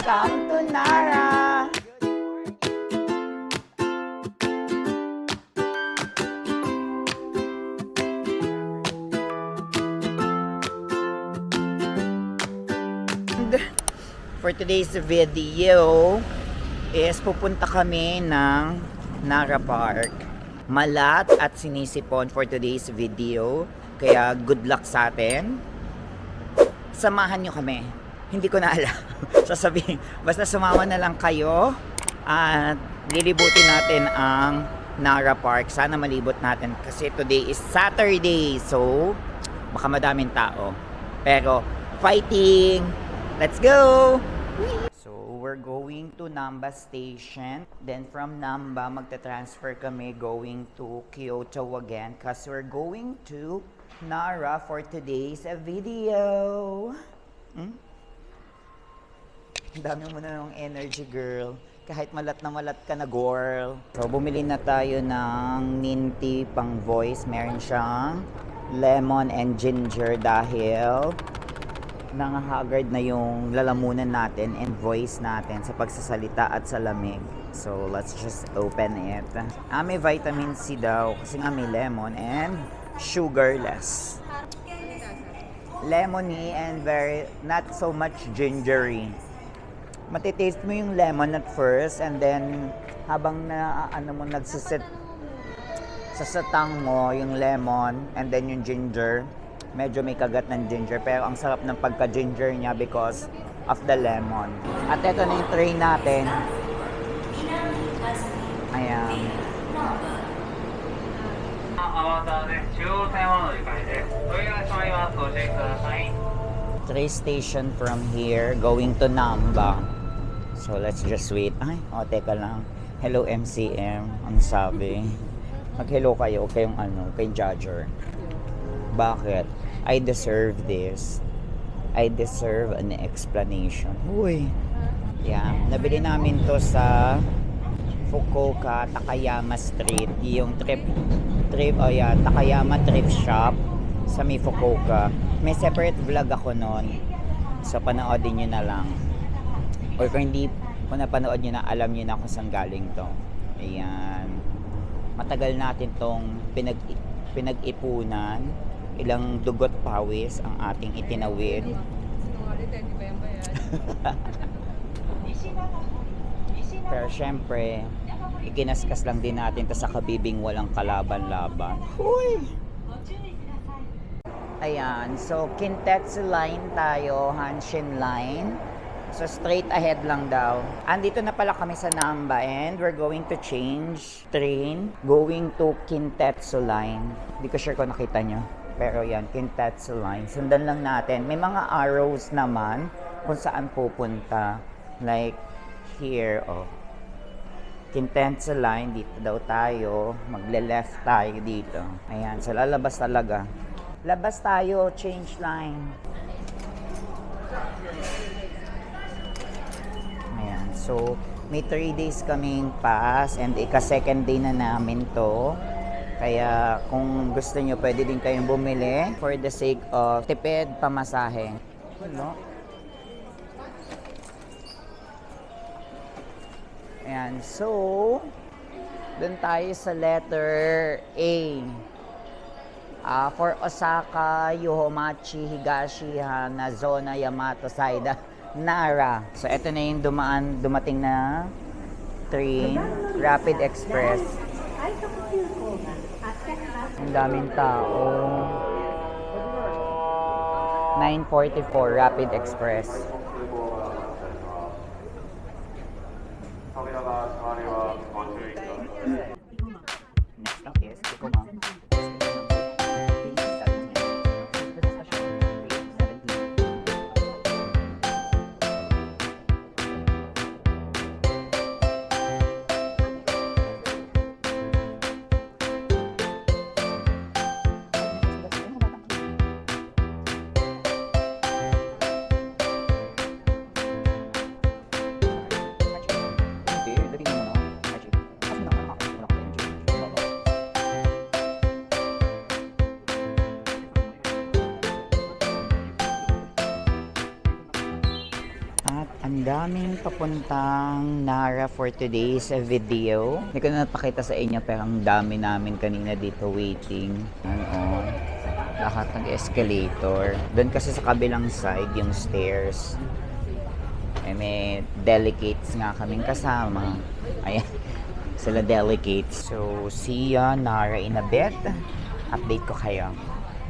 Welcome to Nara! For today's video is pupunta kami ng Nara Park. Malat at sinisipon for today's video. Kaya good luck sa atin. Samahan nyo kami. Hindi ko na alam. Sasabihin, basta sumama na lang kayo at lilibutin natin ang Nara Park. Sana malibot natin kasi today is Saturday. So, baka madaming tao. Pero, fighting! Let's go! So, we're going to Namba Station. Then from Namba, magta-transfer kami going to Kyoto again because we're going to Nara for today's video. Ang dami mo na ng energy, girl. Kahit malat ka na, girl. So, bumili na tayo ng Ninty pang voice. Meron siyang lemon and ginger dahil nangahagard na yung lalamunan natin and voice natin sa pagsasalita at sa lamig. So, let's just open it. May vitamin C daw kasi may lemon and sugarless. Lemony and very, not so much gingery. Matitaste mo yung lemon at first and then habang nagsisit sa satang mo yung lemon and then yung ginger, medyo may kagat ng ginger pero ang sarap ng pagka-ginger niya because of the lemon. At ito na yung tray natin. Ayan. Tray station from here going to Namba. So let's just wait. Teka lang. Hello MCM. Ang sabi. Mag-hello kayo kayong kay Judger. Bakit? I deserve this. I deserve an explanation. Uy. Yeah. Nabili namin to sa Fukuoka, Takayama Street. Yung Takayama Thrift Shop sa may Fukuoka. May separate vlog ako noon. So, panoodin nyo na lang. Or kung napanood nyo na, alam nyo na kung saan galing to. Ayan. Matagal natin tong pinag-ipunan. Ilang dugot pawis ang ating itinawid. Pero syempre, ikinaskas lang din natin to sa kabibing walang kalaban-laban. Uy! Ayan, so Kintetsu line tayo, Hanshin line. So straight ahead lang daw. Andito na pala kami sa Namba and we're going to change train going to Kintetsu line. Hindi ko sure kung nakita nyo. Pero yan, Kintetsu line. Sundan lang natin. May mga arrows naman kung saan pupunta. Like here, Kintetsu line, dito daw tayo. Magle-left tayo dito. Ayan, so lalabas talaga. Labas tayo, change line. Ayan, so may 3 days kaming pass and ika-second day na namin to. Kaya kung gusto nyo, pwede din kayong bumili for the sake of tipid pamasahe. No? Ayan, so dun tayo sa letter A. For Osaka, Yohomachi, Higashi, Hanazona, Yamato, Saida, Nara. So ito na yung dumating na train, Rapid Express. Ang daming tao. 9:44 Rapid Express. Next up is Tacoma. daming papuntang Nara for today's video. Hindi ko na napakita sa inyo pero ang dami namin kanina dito waiting. Ano, lahat ng escalator. Doon kasi sa kabilang side yung stairs. Eh, may delegates nga kaming kasama. Ayan, sila delegates. So, see ya, Nara in a bit. Update ko kayo.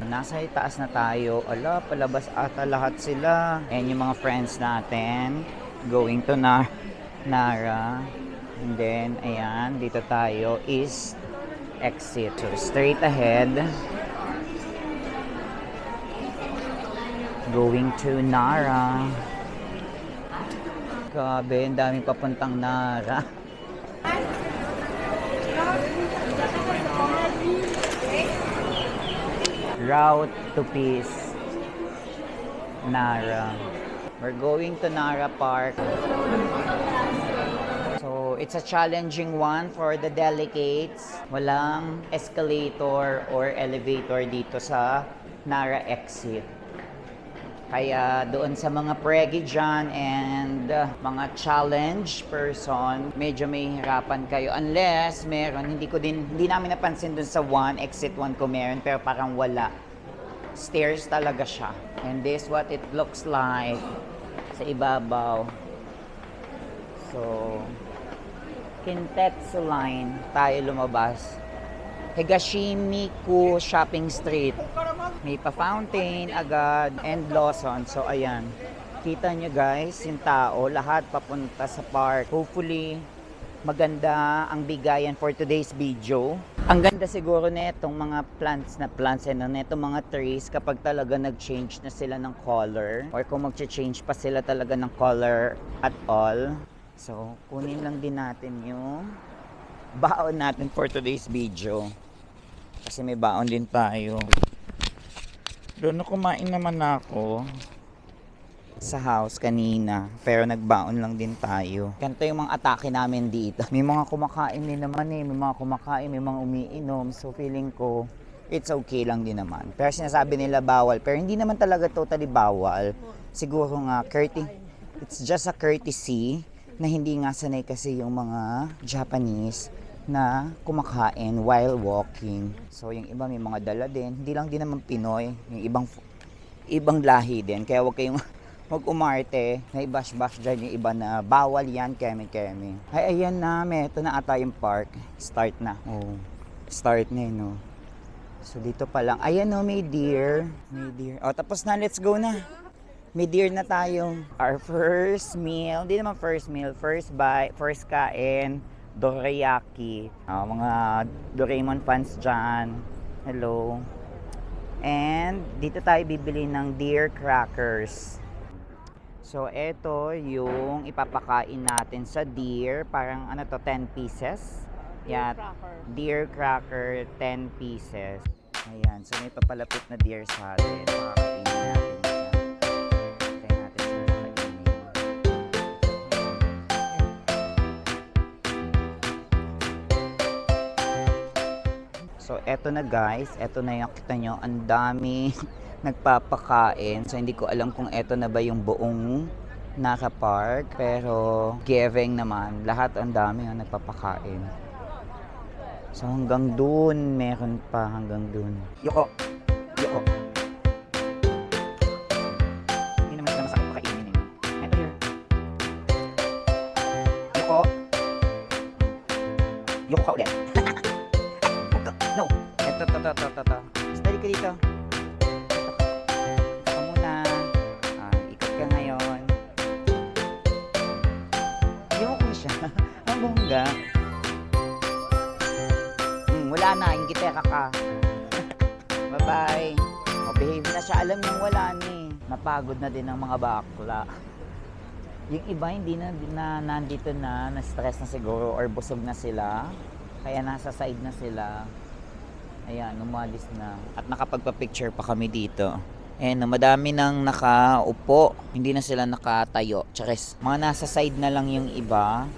Nasa itaas na tayo. Ala, palabas ata lahat sila. Ayan yung mga friends natin. Going to Nara. And then, ayan, dito tayo is exit. So, straight ahead. Going to Nara. Grabe, ang daming papuntang Nara. Route to Peace, Nara. We're going to Nara Park. So, it's a challenging one for the delegates. Walang escalator or elevator dito sa Nara exit. Kaya doon sa mga pregi dyan and mga challenge person, medyo may hirapan kayo. Unless meron, hindi namin napansin doon sa exit 1 ko meron, pero parang wala. Stairs talaga siya. And this what it looks like sa ibabaw. So, Kintetsu Line tayo lumabas. Higashimiku Shopping Street. May pa-fountain agad and Lawson. So, ayan. Kita nyo guys, yung tao, lahat papunta sa park. Hopefully, maganda ang bigayan for today's video. Ang ganda siguro netong mga plants and netong mga trees kapag talaga nag-change na sila ng color or kung mag-change pa sila talaga ng color at all. So, kunin lang din natin yung baon natin for today's video. Kasi may baon din tayo. Doon kumain naman ako sa house kanina. Pero nagbaon lang din tayo. Ganito yung mga atake namin dito. May mga kumakain din naman eh. May mga kumakain, may mga umiinom. So feeling ko, it's okay lang din naman. Pero sinasabi nila bawal. Pero hindi naman talaga totally bawal. Siguro nga, it's just a courtesy na hindi nga sanay kasi yung mga Japanese na kumakain while walking. So yung iba may mga dala din. Hindi lang din naman Pinoy. Yung ibang lahi din. Kaya huwag kayong mag-umarte na i-bash-bash dyan yung iba na bawal yan, keme-keme. Ay, ayan na. Ito na ata yung park. Start na. Oh, start na yun, no. So dito pa lang. Ayan, no, may deer. May deer. Oh, tapos na. Let's go na. May deer na tayo. Our first meal. Hindi naman first meal. First bite. First kain. Dorayaki. Mga Doraemon fans dyan. Hello. And dito tayo bibili ng deer crackers. So, ito yung ipapakain natin sa deer. Parang 10 pieces. Yeah, deer cracker, 10 pieces. Ayan. So, may papalapit na deer sa atin. Pakakainin natin siya. Try natin siya makainin. So, eto na guys. Eto na yung kita nyo. Ang dami nagpapakain. So, hindi ko alam kung eto na ba yung buong Nara Park. Pero, giving naman. Lahat ang dami yung nagpapakain. So, hanggang dun. Meron pa hanggang dun. Yoko! Yoko! Hindi naman sila masakit pakainin eh. Eto here. Yoko! Yoko ka ulit. No! Eto. Steady ka dito. Ito ka muna. Ikot ka ngayon. Yoko siya. Ang bongga. Wala na. Ingitera ka. Bye-bye. Behave na siya. Alam niyang wala ni. Napagod na din ang mga bakla. Yung iba hindi na nandito na. Na-stress na siguro or busog na sila. Kaya nasa side na sila. Ayan, umalis na. At nakapagpa-picture pa kami dito. Ayan, madami nang nakaupo. Hindi na sila nakatayo. Charis. Mga nasa side na lang yung iba.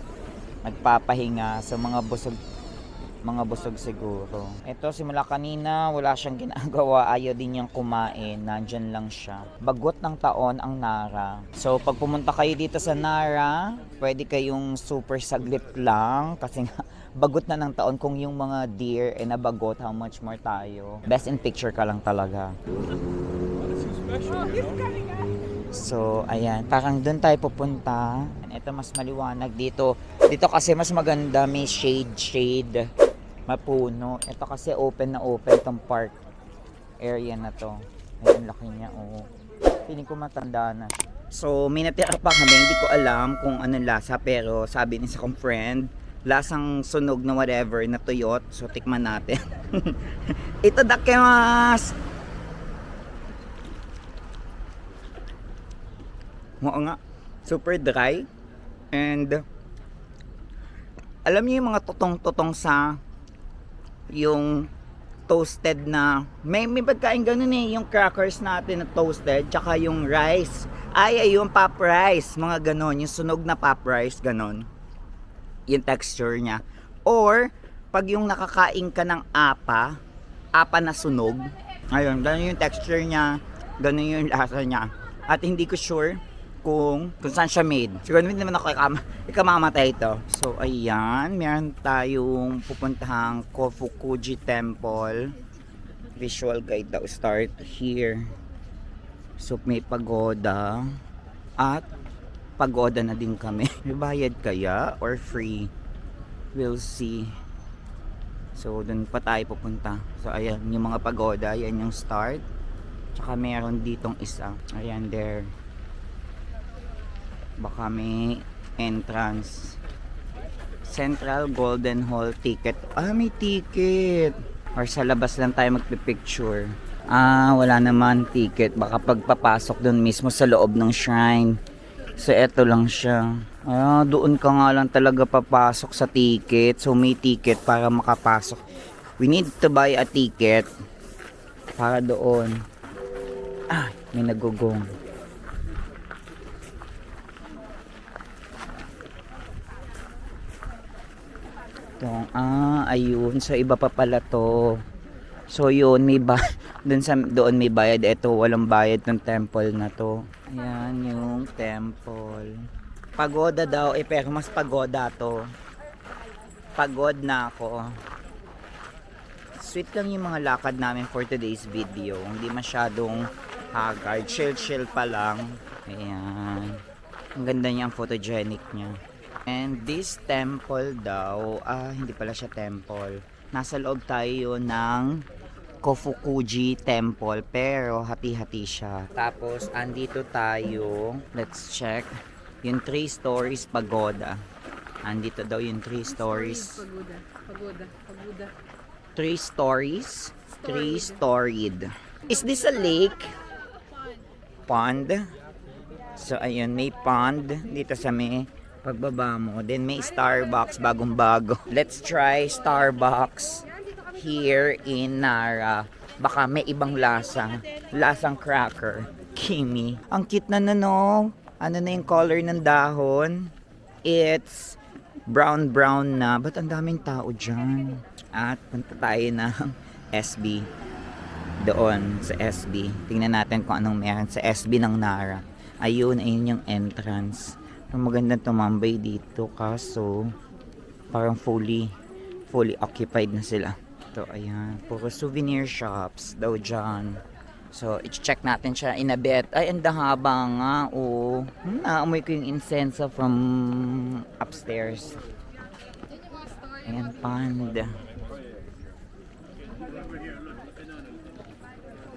Nagpapahinga. So, mga busog. Mga busog siguro. Ito, simula kanina, wala siyang ginagawa. Ayaw din niyang kumain. Nandyan lang siya. Bagot ng taon ang Nara. So, pag pumunta kayo dito sa Nara, pwede kayong super saglit lang. Kasi nga, bagot na ng taon. Kung yung mga deer ay nabagot, how much more tayo? Best in picture ka lang talaga. So, ayan. Parang doon tayo pupunta. Ito, mas maliwanag dito. Dito kasi mas maganda. May shade. Mapuno. Ito kasi open na open tong park area na to. Ay, ang laki niya. Oh. Feeling ko matanda na. So, may natira pa kami. Hindi ko alam kung anong lasa. Pero sabi ni sa kong friend, lasang sunog na whatever na tuyot. So, tikman natin. Itadakimasu! Oo nga. Super dry. And alam niyo yung mga tutong-tutong sa yung toasted na may pagkain ganun eh, yung crackers natin na toasted tsaka yung rice, yung pop rice, mga ganon, yung sunog na pop rice, ganon yung texture niya. Or pag yung nakakain ka ng apa na sunog, ayun, ganon yung texture niya, ganon yung lasa niya. At hindi ko sure kung saan siya made. Siguro hindi naman ako ikamamatay ito. So, ayan. Meron tayong pupuntahang Kofukuji Temple. Visual guide daw. Start here. So, may pagoda. At pagoda na din kami. May bayad kaya? Or free? We'll see. So, dun pa tayo pupunta. So, ayan. Yung mga pagoda. Ayan yung start. Tsaka meron ditong isa. Ayan, there. Baka may entrance. Central Golden Hall ticket. May ticket. Or sa labas lang tayo magpipicture. Wala naman ticket. Baka pagpapasok doon mismo sa loob ng shrine. So, eto lang siya. Doon ka nga lang talaga papasok sa ticket. So, may ticket para makapasok. We need to buy a ticket para doon. May nagugong. Ayun. So, iba pa pala to. So, yun, doon may bayad. Ito, walang bayad ng temple na to. Ayan, yung temple. Pagoda daw, pero mas pagoda to. Pagod na ako. Sweet lang yung mga lakad namin for today's video. Hindi masyadong haggard. Chill pa lang. Ayan. Ang ganda niya, ang photogenic niya. And this temple daw, hindi pala siya temple. Nasa loob tayo ng Kofukuji Temple, pero hati-hati siya. Tapos, andito tayo, let's check, yung 3 stories pagoda. Andito daw yung 3 stories. Pagoda. 3 stories? 3 storied. Is this a lake? Pond? So, ayun, may pond dito sa may pagbaba mo. Then may Starbucks, bagong-bago. Let's try Starbucks here in Nara. Baka may ibang lasa. Lasang cracker. Kimi. Ang cute na no? Ano na yung color ng dahon? It's brown na. Ba't ang daming tao dyan? At punta tayo ng SB. Doon sa SB. Tingnan natin kung anong meron sa SB ng Nara. Ayun yung entrance. Maganda tumambay dito kaso parang fully occupied na sila. So ayan, puro souvenir shops daw dyan. So i-check natin siya in a bit. Ay, ang haba nga. Naamoy ko yung incense from upstairs. Ayan, panda.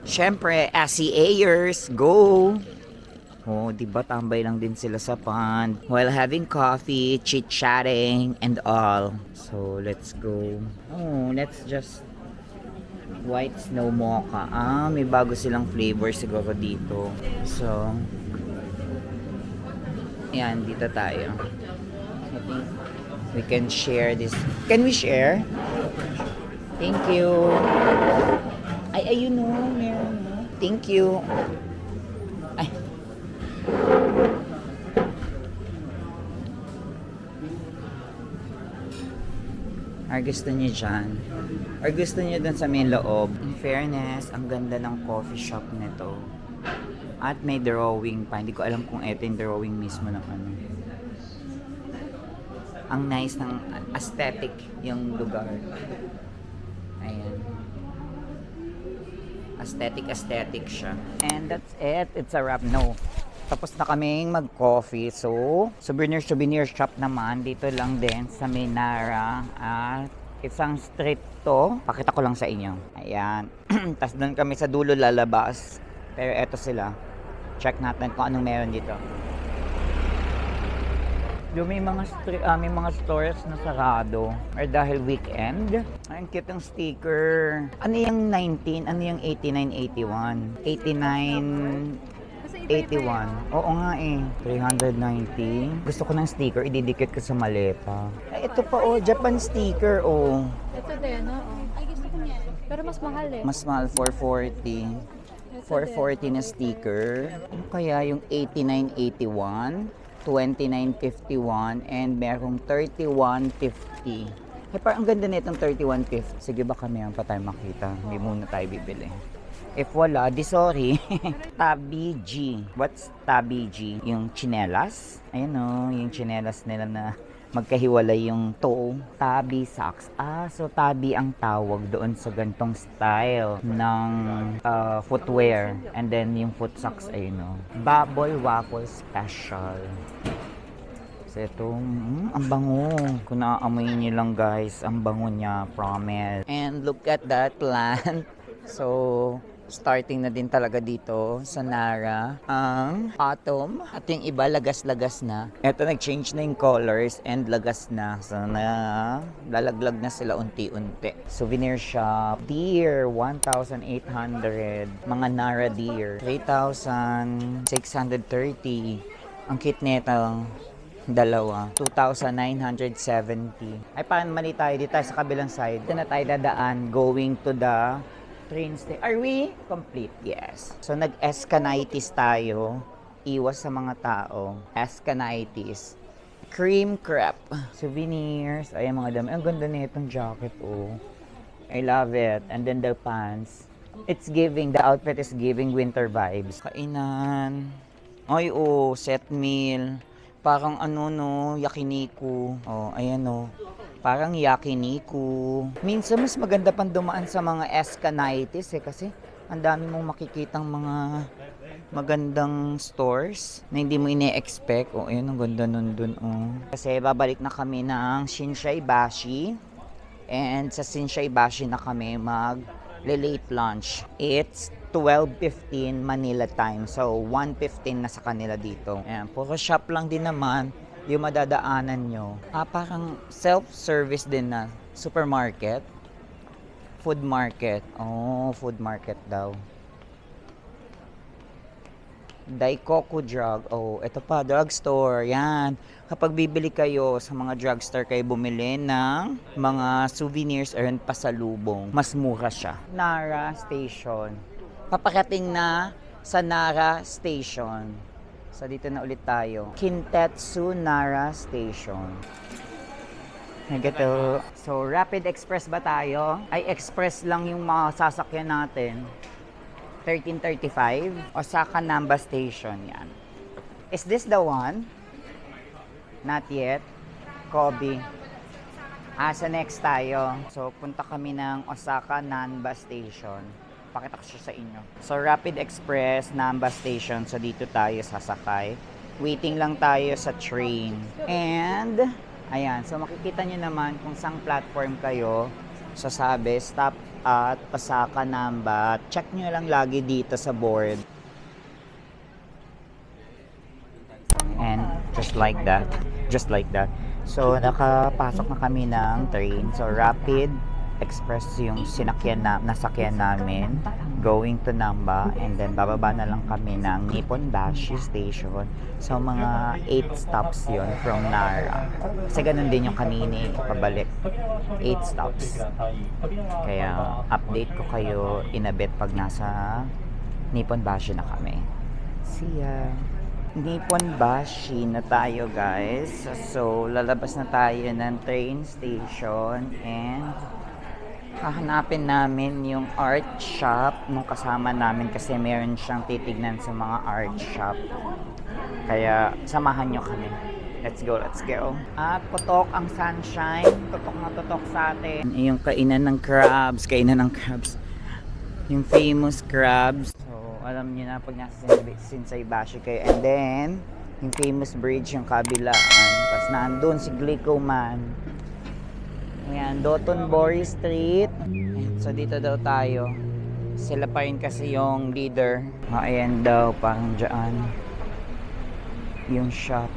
Syempre, SCAers, go! Diba tambay lang din sila sa pond while having coffee, chit-chatting, and all. So, let's go. Let's just white snow mocha. May bago silang flavor siguro dito. So, yan, dito tayo. I think we can share this. Can we share? Thank you. Ayun meron. Thank you. Or gusto niyo dyan? Or gusto niyo dun sa main loob? In fairness, ang ganda ng coffee shop nito. At may drawing pa. Hindi ko alam kung ito yung drawing mismo ng ano. Ang nice ng aesthetic yung lugar. Ayan. Aesthetic siya. And that's it. It's a wrap. No. Tapos na kaming mag-coffee. So, souvenir shop naman. Dito lang din sa Menara. At isang street to. Pakita ko lang sa inyo. Ayan. Tapos doon kami sa dulo lalabas. Pero eto sila. Check natin kung anong meron dito. Yung may mga stores na sarado or dahil weekend. Ang cute ng sticker. Ano yung 19? Ano yung 89, 81? 81. Oo nga eh. 390. Gusto ko ng sticker, ididikit ko sa maleta. Ay, ito pa oh, Japan sticker oh. Ito din, oo. Ay, gusto ko niyan. Pero mas mahal eh. Mas mahal, 440. 440 na sticker. Ano kaya yung 8981? 2951 and merong 3150. Eh, parang ang ganda nitong 3150. Sige, baka mayroon pa tayo makita. Hindi muna tayo bibili. If wala, di sorry. Tabi G. What's Tabi G? Yung chinelas? Ayan o, yung chinelas nila na magkahiwalay yung toe. Tabi socks. So tabi ang tawag doon sa gantong style ng footwear. And then yung foot socks ay Bubble Waffle Special. So ito, ang bango. Kung naaamoy niyo lang guys, ang bango niya, promise. And look at that plant. So, starting na din talaga dito sa Nara ang autumn at yung iba lagas-lagas na. Eto, nag-change na yung colors and lagas na. So lalaglag na sila unti-unti. Souvenir shop, deer 1,800. Mga Nara deer 3,630. Ang cute nito, dalawa 2,970. Ay, paano mali tayo dito sa kabilang side? Dito na tayo dadaan going to the train station. Are we complete? Yes. So, nag-escanitis tayo. Iwas sa mga tao. Escanitis. Cream crepe. Souvenirs. Ayan mga dami. Ang ganda na itong jacket, oh. I love it. And then the pants. It's giving, the outfit is giving winter vibes. Kainan. Ay, oh, set meal. Parang yakiniku. Oh, ayan, oh. Parang yakiniku. Minsan mas maganda pang dumaan sa mga escanitis kasi ang dami mong makikitang mga magandang stores na hindi mo ine-expect. Oh, ayun, ang ganda nun dun, oh. Kasi babalik na kami ng Shinsaibashi. And sa Shinsaibashi na kami mag-late lunch. It's 12:15 Manila time. So, 1:15 na sa kanila dito. Ayan, puro shop lang din naman yung madadaanan nyo. Parang self-service din na supermarket. Food market. Oh, food market daw. Daikoku Drug. Oh, ito pa, drugstore. Yan. Kapag bibili kayo sa mga drugstore, kayo bumili ng mga souvenirs or pasalubong. Mas mura siya. Nara Station. Papakating na sa Nara Station. So, dito na ulit tayo. Kintetsu Nara Station. Nagato. So, Rapid Express ba tayo? Ay, express lang yung mga sasakyan natin. 1335. Osaka Namba Station. Yan. Is this the one? Not yet. Kobe. Sa next tayo. So, punta kami ng Osaka Namba Station. Pakita ko siya sa inyo. So, Rapid Express, Namba Station. So, dito tayo sasakay. Waiting lang tayo sa train. And, ayan. So, makikita nyo naman kung saang platform kayo. Sasabi, stop at Osaka Namba. Check nyo lang lagi dito sa board. And, just like that. Just like that. So, nakapasok na kami ng train. So, Rapid Express yung nasakyan namin going to Namba, and then bababa na lang kami ng Nipponbashi Station. So mga 8 stops yon from Nara. Kasi ganun din yung kanini pabalik. 8 stops. Kaya update ko kayo in a bit pag nasa Nipponbashi na kami. See ya! Nippon Bashi na tayo, guys. So, lalabas na tayo ng train station and hahanapin namin yung art shop nung kasama namin kasi meron siyang titignan sa mga art shop. Kaya, samahan nyo kami. Let's go, let's go. At putok ang sunshine. Tutok na tutok sa atin. Yung kainan ng crabs. Yung famous crabs. Alam niyo na pag nasa Shinsai Bashi kayo. And then, yung famous bridge yung kabilaan. Tapos nandun si Glico Man. Ayan, Dotonbori Street. So dito daw tayo. Sila pa rin kasi yung leader. Ayan daw, parang dyan. Yung shop.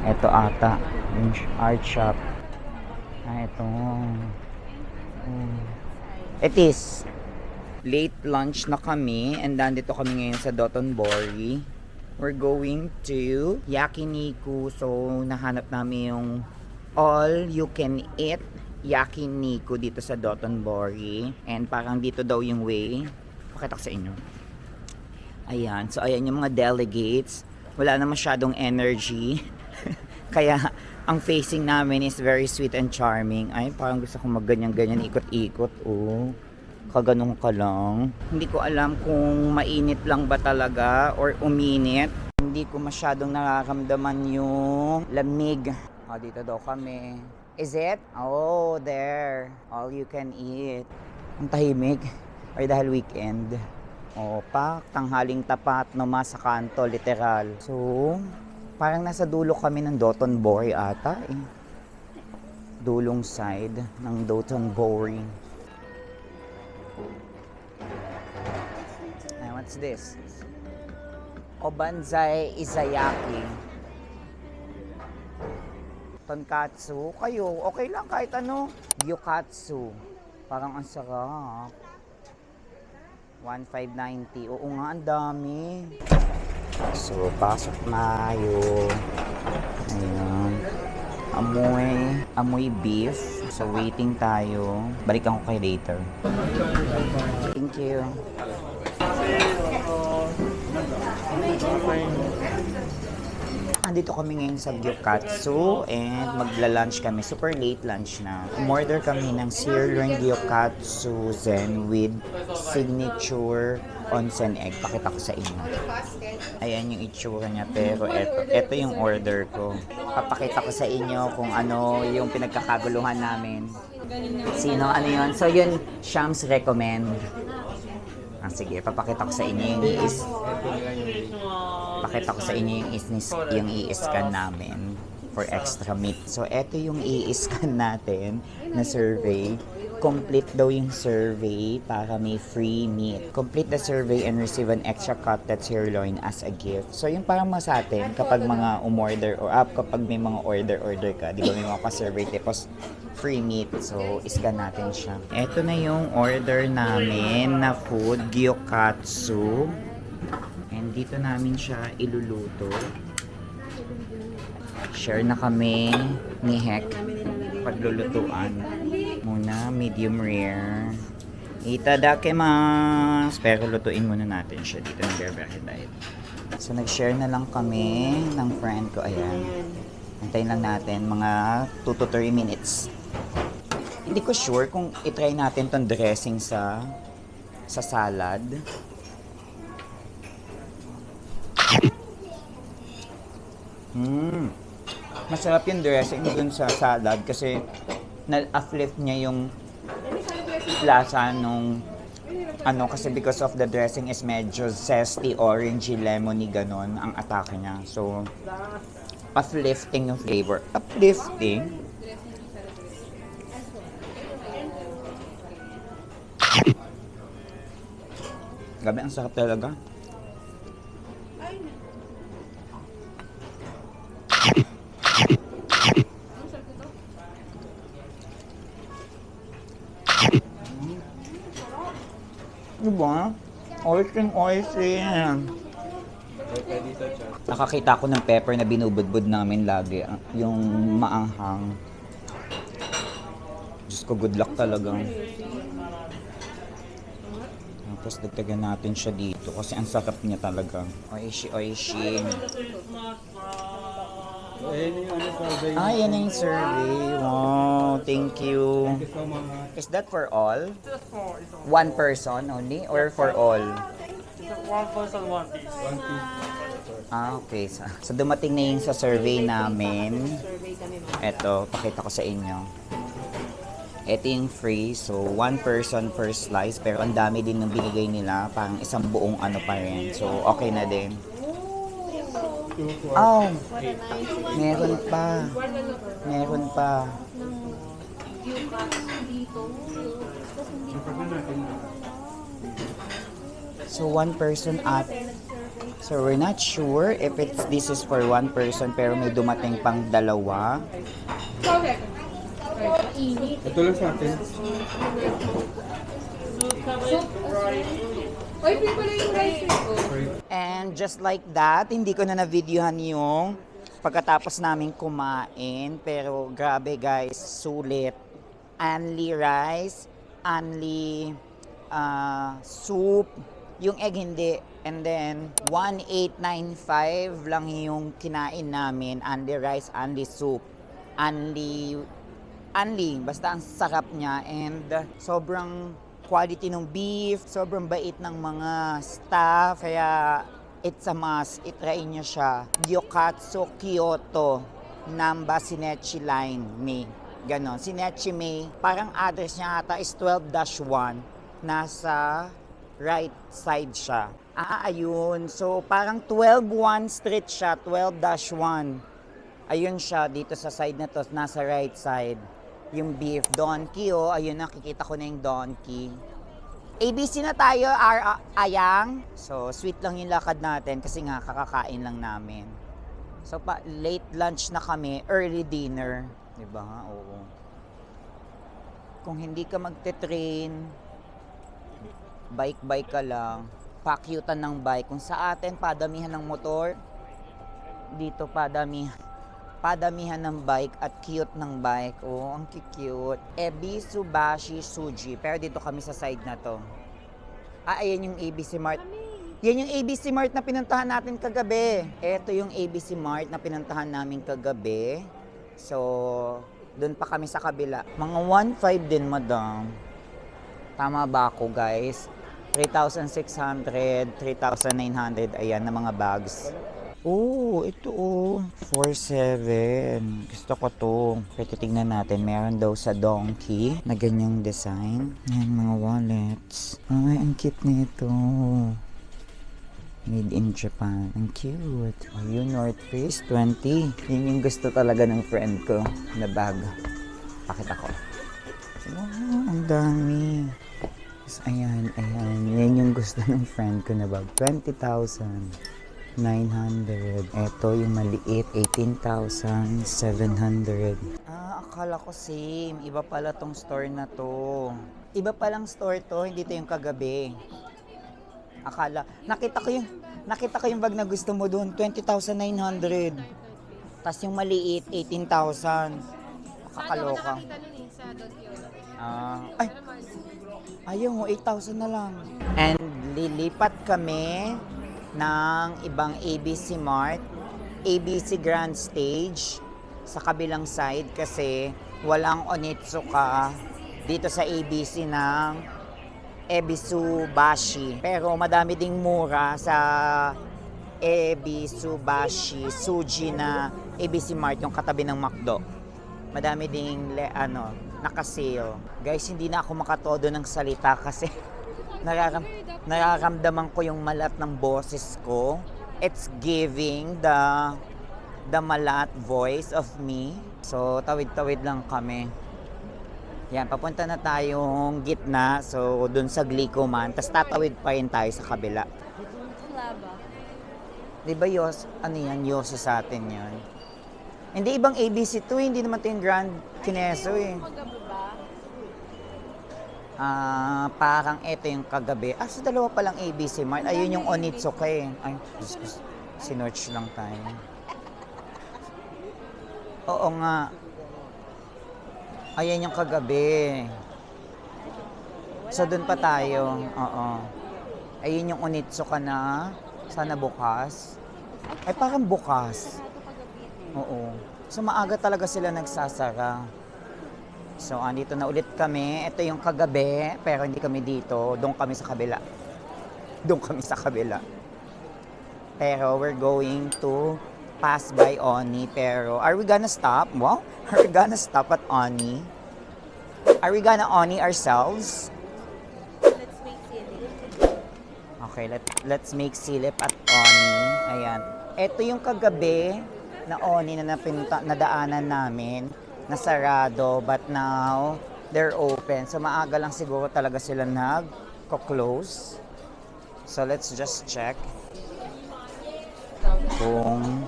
Ito ata, yung art shop. Ito. It is late lunch na kami and nandito kami ngayon sa Dotonbori. We're going to Yakiniku. So, nahanap namin yung all you can eat Yakiniku dito sa Dotonbori. And parang dito daw yung way. Pakita ko sa inyo. Ayan. So, ayan yung mga delegates. Wala na masyadong energy. Kaya, ang facing namin is very sweet and charming. Ay, parang gusto kong magganyan-ganyan, ikot-ikot. Oh, kaganong ka lang. Hindi ko alam kung mainit lang ba talaga or uminit. Hindi ko masyadong nararamdaman yung lamig. Oh, dito daw kami. Is it? Oh, there. All you can eat. Ang tahimik. Or dahil weekend. Oh, tanghaling tapat no sa kanto, literal. So, parang nasa dulo kami ng Dotonbori ata eh. Dulong side ng Dotonbori. Ay, what's this? Obanzai Izayaki. Tonkatsu. Kayo, okay lang kahit ano. Gyokatsu. Parang ang sarap. 1,590. Oo nga, ang dami. So, pasok tayo. Ayan. Amoy beef. So, waiting tayo. Balikan ko kayo later. Thank you. Andito kami ngayon sa Gyokatsu and magla-lunch kami. Super late lunch na. Umorder kami ng sirloin Gyokatsu Zen with signature onsen egg. Pakita ko sa inyo. Ayan yung itsura niya, pero eto yung order ko. Papakita ko sa inyo kung ano yung pinagkakaguluhan namin. Ano yun? So yun, Shams recommend. Sige, papakita ko sa inyo yung i-scan namin for extra meat. So eto yung i-scan natin na survey. Complete daw yung survey para may free meat. Complete the survey and receive an extra cut that's sirloin as a gift. So yung parang mga sa atin, kapag mga umorder or kapag may mga order ka, di ba may mga pa-survey tapos free meat. So iscan natin siya. Ito na yung order namin na food, gyokatsu. And dito namin siya iluluto. Share na kami ni Hek paglulutuan. Muna, medium rare. Itadakimasu. Pero lutuin muna natin siya dito ng Beverly Diet. So, nag-share na lang kami ng friend ko. Ayan. Antayin lang natin mga 2 to 3 minutes. Hindi ko sure kung itry natin tong dressing sa salad. Masarap yung dressing dun sa salad kasi na-uplift niya yung lasa nung kasi because of the dressing is medyo zesty, orangey, lemony, ganon ang atake niya. So, uplifting yung flavor. Uplifting? Gabi, ang sarap talaga. Diba? Oisin. Nakakita ko ng pepper na binubudbud namin lagi. Yung maanghang. Diyos ko, good luck talaga. Tapos dagdagan natin siya dito kasi ang sarap niya talaga. Oishi, oishi. Ah, yan na yung survey. Wow, thank you. Is that for all? One person only or for all? One person, one piece. Ah, okay. So dumating na yung sa survey namin. Eto, pakita ko sa inyo. Ito yung free. So, one person per slice. Pero ang dami din ng binigay nila. Parang isang buong ano pa rin. So, okay na din. Oh, meron pa. Meron pa. So, one person at... So, we're not sure if this is for one person. Pero may dumating pang dalawa. Ito lang sa atin. And just like that, hindi ko na na-videohan yung pagkatapos namin kumain. Pero grabe guys, sulit. Only rice, only soup, yung egg hindi. And then, 1,895 lang yung kinain namin. Only rice, only soup, only, basta ang sarap niya. And sobrang quality ng beef, sobrang bait ng mga staff. Kaya, it's a must. I-try niyo siya. Gyokatsu Kyoto, Namba Shinechi Line, May. Ganon. Shinechi May, parang address niya ata is 12-1. Nasa right side siya. Ayun. So, parang 12-1 street siya, 12-1. Ayun siya, dito sa side na to, nasa right side. Yung beef, donkey, oh. Ayun, nakikita ko na yung donkey. ABC na tayo, Ayang. So, sweet lang yung lakad natin kasi nga kakakain lang namin. So, late lunch na kami, early dinner. Diba nga? Oo. Kung hindi ka magte-train, bike-bike ka lang, pakyutan ng bike. Kung sa atin, padamihan ng motor, dito padamihan ng bike at cute ng bike. Oh, ang cute. Ebisubashi Suji. Pero dito kami sa side na to. Ayan yung ABC Mart. Yan yung ABC Mart na pinuntahan natin kagabi. Ito yung ABC Mart na pinuntahan namin kagabi. So, doon pa kami sa kabila. Mga 1,500 din, madam. Tama ba ako, guys? 3,600, 3,900. Ayan na mga bags. Oh, ito oh. 4,700. Gusto ko to. Pwede tingnan natin. Meron daw sa Donkey na ganyang design. Ayan, mga wallets. Ay, ang cute nito. Made in Japan. Ang cute. Ayun, North Face 20. Yun yung gusto talaga ng friend ko na bag. Pakita ko. Wow, ang dami. Ayan. Yan yung gusto ng friend ko na bag. 20,900. Ito yung maliit. 18,700. Akala ko same. Iba pala tong store na to. Iba palang store to. Hindi to yung kagabi. Akala. Nakita ko yung bag na gusto mo doon. 20,900. Tapos yung maliit, 18,000. Kakaloka. Ay! Ayaw mo, 8,000 na lang. And lilipat kami ng ibang ABC Mart, ABC Grand Stage sa kabilang side kasi walang Onitsuka dito sa ABC ng Ebisubashi. Pero madami ding mura sa Ebisubashi Suji na ABC Mart, yung katabi ng McDo. Madami ding naka-sale. Guys, hindi na ako makatodo ng salita kasi nararamdaman ko yung malat ng boses ko. It's giving the malat voice of me. So, tawid-tawid lang kami. Yan, papunta na tayong gitna. So, dun sa Glicoman. Tapos tatawid pa rin tayo sa kabila. Laba. Di ba Yoso sa atin yun? Hindi, ibang ABC to. Hindi naman ito yung Grand Kineso eh. Parang ito yung kagabi. So dalawa palang ABC Mart. Ayun yung Onitsuka eh. Ay, Diyos ko. Sinorch lang tayo. Oo nga. Ayan yung kagabi. So, dun pa tayo. Oo. Ayun yung Onitsuka na sana bukas. Ay, parang bukas. Oo. So, maaga talaga sila nagsasara. So, andito na ulit kami. Ito yung kagabi, pero hindi kami dito. Doon kami sa kabila. Doon kami sa kabila. Pero we're going to pass by Oni. Pero, are we gonna stop? Wow! Are we gonna stop at Oni? Are we gonna Oni ourselves? Okay, let's make silip at Oni. Ayan. Ito yung kagabi na Oni na nadaanan namin. Nasarado, but now they're open. So maaga lang siguro talaga sila nag-close. So let's just check kung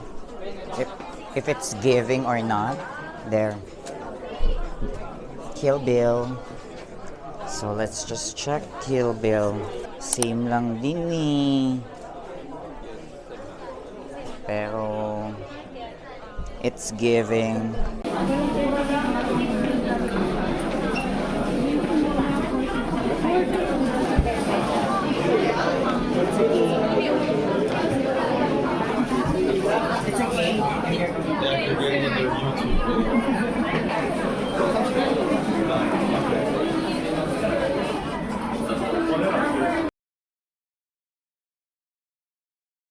if it's giving or not. There. Kill Bill. So let's just check Kill Bill. Same lang din eh. Pero it's giving. It's okay.